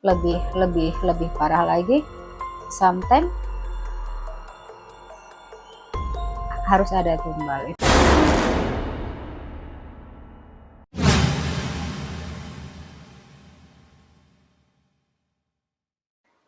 lebih parah lagi, sometimes harus ada tumbal.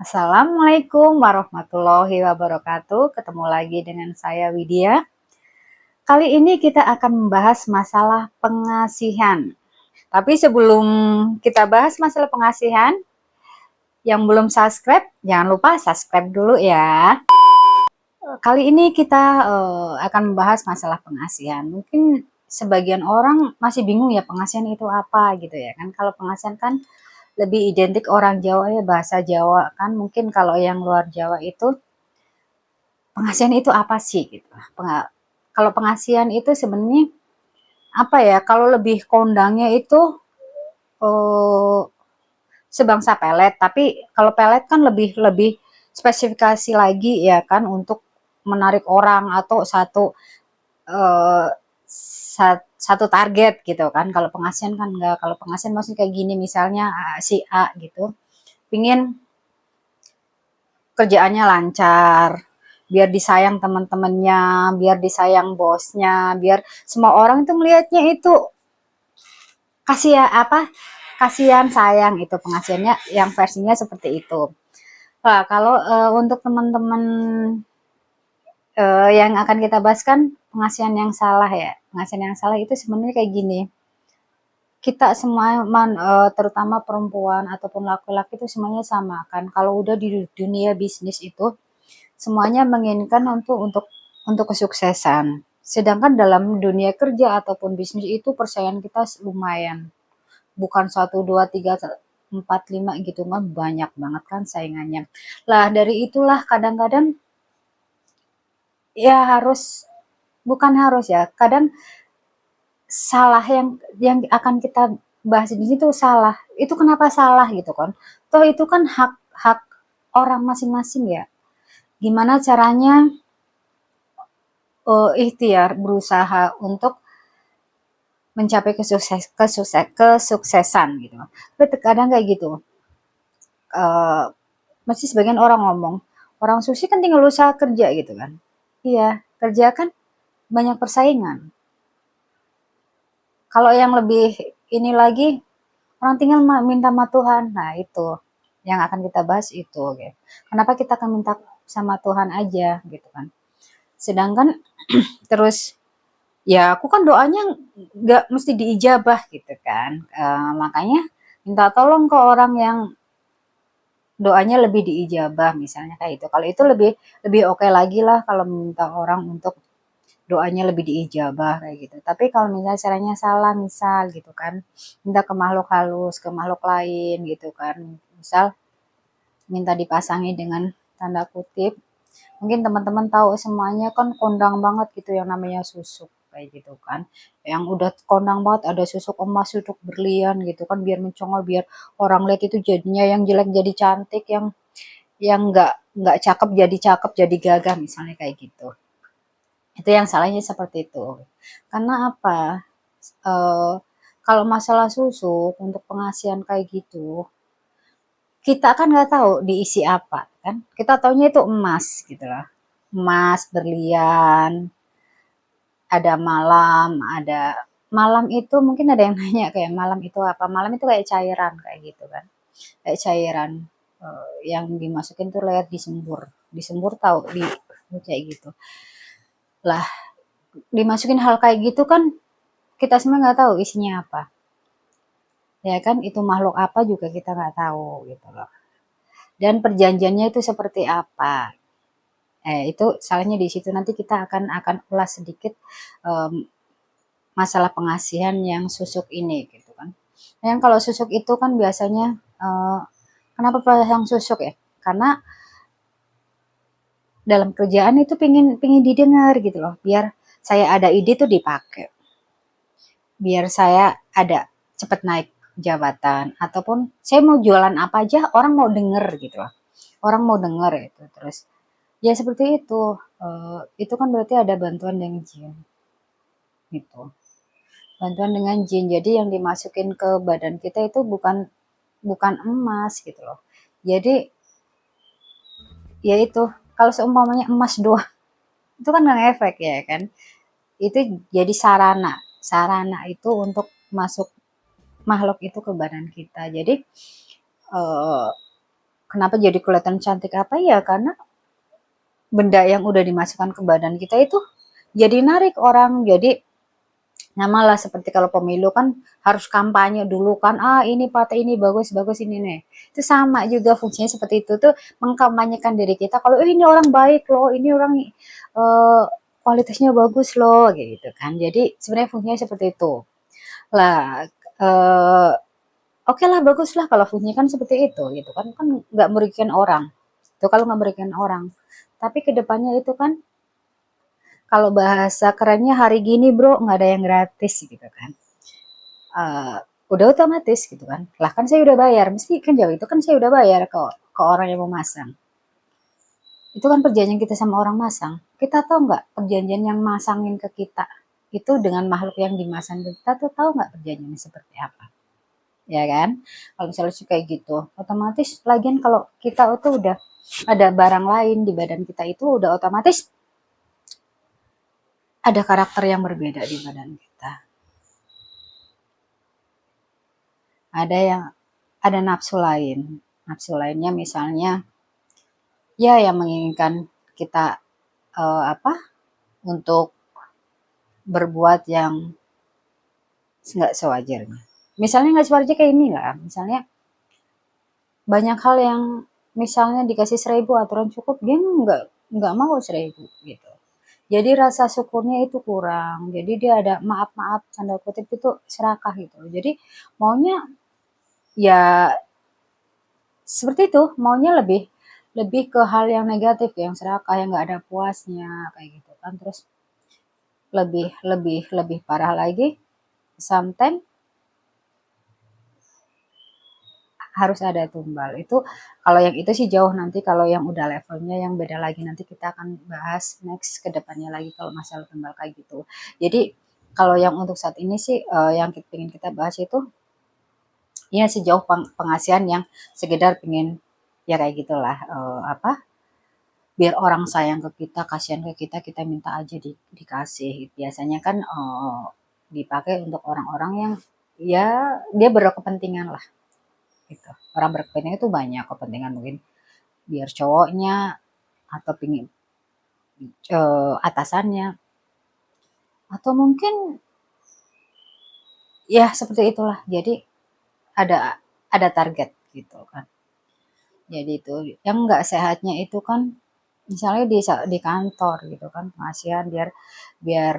Assalamualaikum warahmatullahi wabarakatuh. Ketemu lagi dengan saya Widya. Kali ini kita akan membahas masalah pengasihan. Tapi sebelum kita bahas masalah pengasihan, yang belum subscribe, jangan lupa subscribe dulu ya. Kali ini kita akan membahas masalah pengasihan. Mungkin sebagian orang masih bingung ya pengasihan itu apa gitu ya kan. Kalau pengasihan kan lebih identik orang Jawa ya, bahasa Jawa kan. Mungkin kalau yang luar Jawa itu pengasihan itu apa sih gitu. Kalau pengasihan itu sebenarnya apa ya? Kalau lebih kondangnya itu eh, sebangsa pelet, tapi kalau pelet kan lebih lebih spesifikasi lagi ya kan untuk menarik orang atau eh, satu target gitu kan. Kalau pengasihan kan enggak. Kalau pengasihan maksudnya kayak gini, misalnya si A gitu pingin kerjaannya lancar, biar disayang teman-temannya, biar disayang bosnya, biar semua orang itu melihatnya itu kasih apa, kasihan sayang, itu pengasihannya yang versinya seperti itu. Nah, kalau untuk teman-teman yang akan kita bahas kan pengasihan yang salah ya. Pengasihan yang salah itu sebenarnya kayak gini. Kita semua terutama perempuan ataupun laki-laki itu semuanya sama kan. Kalau udah di dunia bisnis itu semuanya menginginkan untuk kesuksesan. Sedangkan dalam dunia kerja ataupun bisnis itu persaingan kita lumayan. Bukan satu, dua, tiga, empat, lima gitu mah, banyak banget kan saingannya. Lah dari itulah kadang-kadang ya harus, bukan harus ya, kadang salah yang akan kita bahas di sini tuh salah. Itu kenapa salah gitu kan? Toh itu kan hak hak orang masing-masing ya. Gimana caranya ikhtiar berusaha untuk mencapai kesuksesan gitu. Tapi terkadang kayak gitu. Uh, Masih sebagian orang ngomong, orang sukses kan tinggal usaha kerja gitu kan. Iya, kerja kan banyak persaingan. Kalau yang lebih ini lagi, orang tinggal minta sama Tuhan. Nah, itu yang akan kita bahas itu. Gitu. Kenapa kita akan minta sama Tuhan aja gitu kan. Sedangkan terus ya aku kan doanya nggak mesti diijabah gitu kan. Makanya minta tolong ke orang yang doanya lebih diijabah misalnya kayak itu. Kalau itu lebih lebih oke lagi lah kalau minta orang untuk doanya lebih diijabah kayak gitu. Tapi kalau misalnya caranya salah misal gitu kan, minta ke makhluk halus, ke makhluk lain gitu kan. Misal minta dipasangi dengan tanda kutip. Mungkin teman-teman tahu semuanya kan kondang banget gitu yang namanya susuk kayak gitu kan. Yang udah kondang banget ada susuk emas, susuk berlian gitu kan biar mencongol, biar orang lihat itu jadinya yang jelek jadi cantik, yang nggak cakep jadi gagah misalnya kayak gitu. Itu yang salahnya seperti itu. Karena apa? Eh, Kalau masalah susuk untuk pengasihan kayak gitu, kita kan nggak tahu diisi apa kan? Kita taunya itu emas gitu loh. Emas, berlian, ada malam, ada malam itu mungkin ada yang nanya kayak malam itu apa? Malam itu kayak cairan kayak gitu kan. Kayak cairan yang dimasukin tuh lewat disembur. Disembur tahu di kayak gitu. Lah, dimasukin hal kayak gitu kan kita semua nggak tahu isinya apa. Ya kan, itu makhluk apa juga kita nggak tahu gitu loh. Dan perjanjiannya itu seperti apa. Itu salahnya di situ. Nanti kita akan ulas sedikit um, masalah pengasihan yang susuk ini gitu kan. Yang kalau susuk itu kan biasanya kenapa yang susuk ya? Karena dalam kerjaan itu pingin didengar gitu loh. Biar saya ada ide tuh dipakai. Biar saya ada cepet naik jabatan ataupun saya mau jualan apa aja orang mau denger gitu loh. Orang mau denger itu terus ya seperti itu. Itu kan berarti ada bantuan dengan jin gitu. Bantuan dengan jin. Jadi yang dimasukin ke badan kita itu bukan bukan emas gitu loh. Jadi ya itu, kalau seumpamanya emas doang itu kan nggak efek ya kan. Itu jadi sarana, sarana itu untuk masuk makhluk itu ke badan kita. Jadi eh, kenapa jadi kelihatan cantik apa ya, karena benda yang udah dimasukkan ke badan kita itu jadi narik orang. Jadi nyamalah seperti kalau pemilu kan harus kampanye dulu kan, ini partai ini bagus bagus ini nih. Itu sama juga fungsinya seperti itu tuh, mengkampanyekan diri kita kalau ini orang baik loh, ini orang eh, kualitasnya bagus loh gitu kan. Jadi sebenarnya fungsinya seperti itu lah. eh, Oke lah, bagus lah kalau fungsinya kan seperti itu gitu kan, kan nggak merugikan orang. Itu kalau nggak merugikan orang. Tapi kedepannya itu kan, kalau bahasa kerennya hari gini bro nggak ada yang gratis gitu kan. Eh, udah otomatis gitu kan. Lah kan saya udah bayar, mesti kan jauh itu kan saya udah bayar ke orang yang mau masang. Itu kan perjanjian kita sama orang masang. Kita tahu nggak perjanjian yang masangin ke kita itu dengan makhluk yang dimasang ke kita tuh, tahu nggak perjanjiannya seperti apa? Ya kan? Kalau misalnya kayak gitu, otomatis lagian kalau kita itu udah ada barang lain di badan kita, itu udah otomatis ada karakter yang berbeda di badan kita. Ada yang ada nafsu lain. Nafsu lainnya misalnya ya yang menginginkan kita apa? Untuk berbuat yang nggak sewajarnya. Misalnya nggak sewajarnya kayak inilah. Misalnya banyak hal yang misalnya dikasih 1.000 aturan cukup, dia nggak mau 1.000 gitu. Jadi rasa syukurnya itu kurang. Jadi dia ada maaf-maaf tanda kutip itu serakah gitu. Jadi maunya ya seperti itu, maunya lebih lebih ke hal yang negatif, yang serakah, yang nggak ada puasnya kayak gitu kan. Terus lebih lebih lebih parah lagi, sometimes harus ada tumbal. Itu kalau yang itu sih jauh, nanti kalau yang udah levelnya yang beda lagi nanti kita akan bahas next ke depannya lagi kalau masalah tumbal kayak gitu. Jadi kalau yang untuk saat ini sih yang ingin kita bahas itu ya sejauh pengasihan yang sekedar pengen ya kayak gitulah, apa, biar orang sayang ke kita, kasihan ke kita, kita minta aja dikasih. Biasanya kan dipakai untuk orang-orang yang ya dia berkepentingan lah gitu. Orang berkepentingan itu banyak kepentingan, mungkin biar cowoknya atau pingin atasannya, atau mungkin ya seperti itulah. Jadi ada ada target gitu kan. Jadi itu yang nggak sehatnya itu kan, misalnya di kantor gitu kan, pengasihan biar biar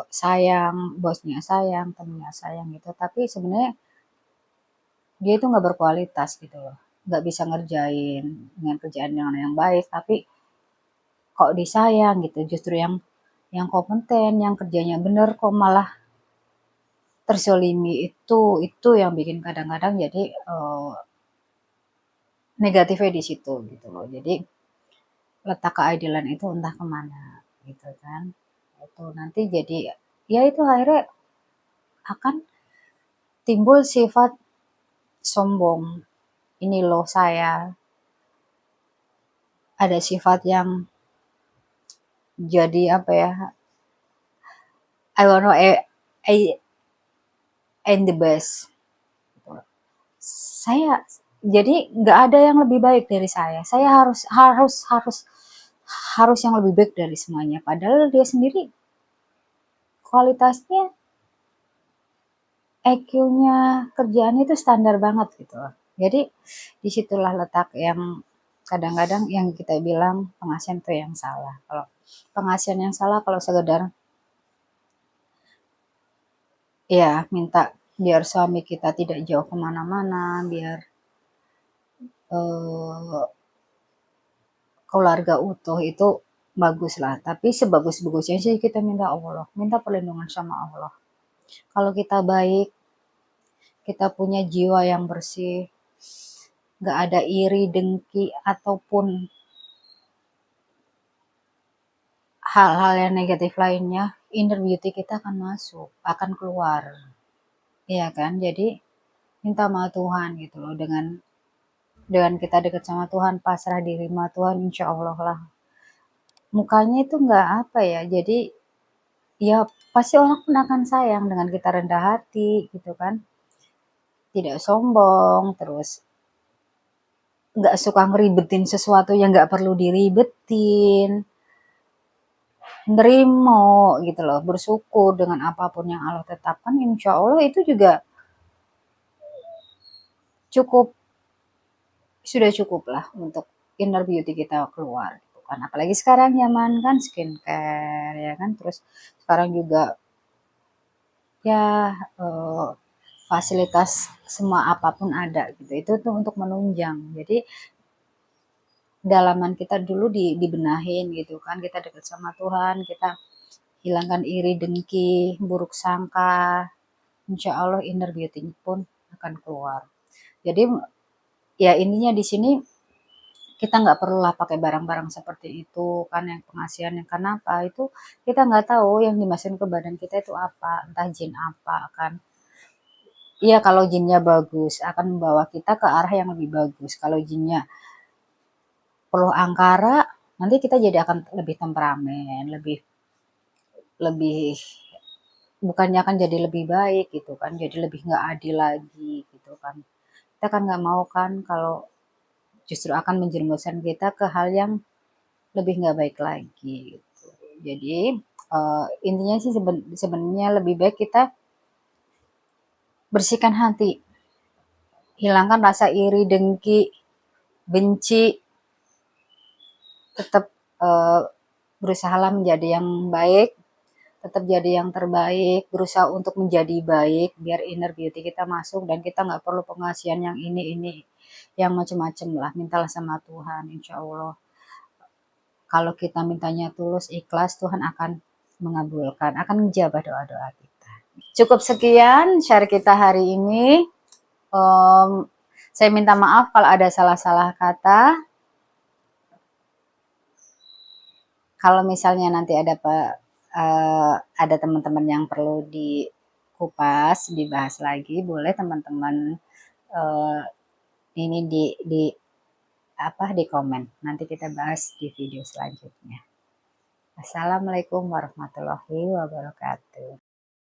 sayang, bosnya sayang, temennya sayang gitu. Tapi sebenarnya dia itu nggak berkualitas gitu loh. Nggak bisa ngerjain dengan kerjaan yang baik, tapi kok disayang gitu. Justru yang kompeten, yang kerjanya bener kok malah terzolimi, itu yang bikin kadang-kadang jadi negatifnya di situ gitu loh. Jadi letak keadilan itu entah kemana gitu kan. Itu nanti jadi ya itu akhirnya akan timbul sifat sombong. Ini loh saya, ada sifat yang jadi apa ya? I wanna I and the best. Saya jadi nggak ada yang lebih baik dari saya. Saya harus harus harus harus yang lebih baik dari semuanya. Padahal dia sendiri kualitasnya, EQ-nya, kerjaannya itu standar banget gitu. Jadi disitulah letak yang kadang-kadang yang kita bilang pengasihan itu yang salah. Kalau pengasihan yang salah kalau sekedar ya minta biar suami kita tidak jauh kemana-mana, biar eh, keluarga utuh, itu bagus lah. Tapi sebagus-bagusnya sih kita minta Allah, minta perlindungan sama Allah. Kalau kita baik, kita punya jiwa yang bersih, nggak ada iri, dengki, ataupun hal-hal yang negatif lainnya, inner beauty kita akan masuk, akan keluar. Iya kan? Jadi minta sama Tuhan gitu loh, dengan kita dekat sama Tuhan, pasrah diri sama Tuhan, insya Allah lah mukanya itu nggak apa ya, jadi ya pasti orang pun akan sayang dengan kita rendah hati gitu kan, tidak sombong, terus nggak suka ngeribetin sesuatu yang nggak perlu diribetin, nerimo gitu loh, bersyukur dengan apapun yang Allah tetapkan, insya Allah itu juga cukup, sudah cukup lah untuk inner beauty kita keluar gitu kan. Apalagi sekarang zaman kan skincare ya kan, terus sekarang juga ya fasilitas semua apapun ada gitu. Itu tuh untuk menunjang. Jadi dalaman kita dulu dibenahin gitu kan. Kita dekat sama Tuhan, kita hilangkan iri, dengki, buruk sangka. Insya Allah inner beauty pun akan keluar. Jadi ya intinya di sini kita nggak perlulah pakai barang-barang seperti itu kan, yang pengasihannya, karena apa, itu kita nggak tahu yang dimasukin ke badan kita itu apa, entah jin apa kan. Iya, kalau jinnya bagus akan membawa kita ke arah yang lebih bagus. Kalau jinnya penuh angkara, nanti kita jadi akan lebih temperamen, lebih lebih bukannya akan jadi lebih baik gitu kan, jadi lebih nggak adil lagi gitu kan. Kita kan nggak mau kan kalau justru akan menjerumuskan kita ke hal yang lebih nggak baik lagi gitu. Jadi intinya sih sebenarnya lebih baik kita bersihkan hati, hilangkan rasa iri, dengki, benci, tetap berusahalah menjadi yang baik, tetap jadi yang terbaik, berusaha untuk menjadi baik biar inner beauty kita masuk dan kita nggak perlu pengasihan yang ini yang macam-macam lah. Mintalah sama Tuhan, insya Allah kalau kita mintanya tulus, ikhlas, Tuhan akan mengabulkan, akan menjawab doa-doa kita. Cukup sekian share kita hari ini. Saya minta maaf kalau ada salah-salah kata. Kalau misalnya nanti ada teman-teman yang perlu dikupas, dibahas lagi, boleh teman-teman uh, ini di komen. Nanti kita bahas di video selanjutnya. Assalamualaikum warahmatullahi wabarakatuh.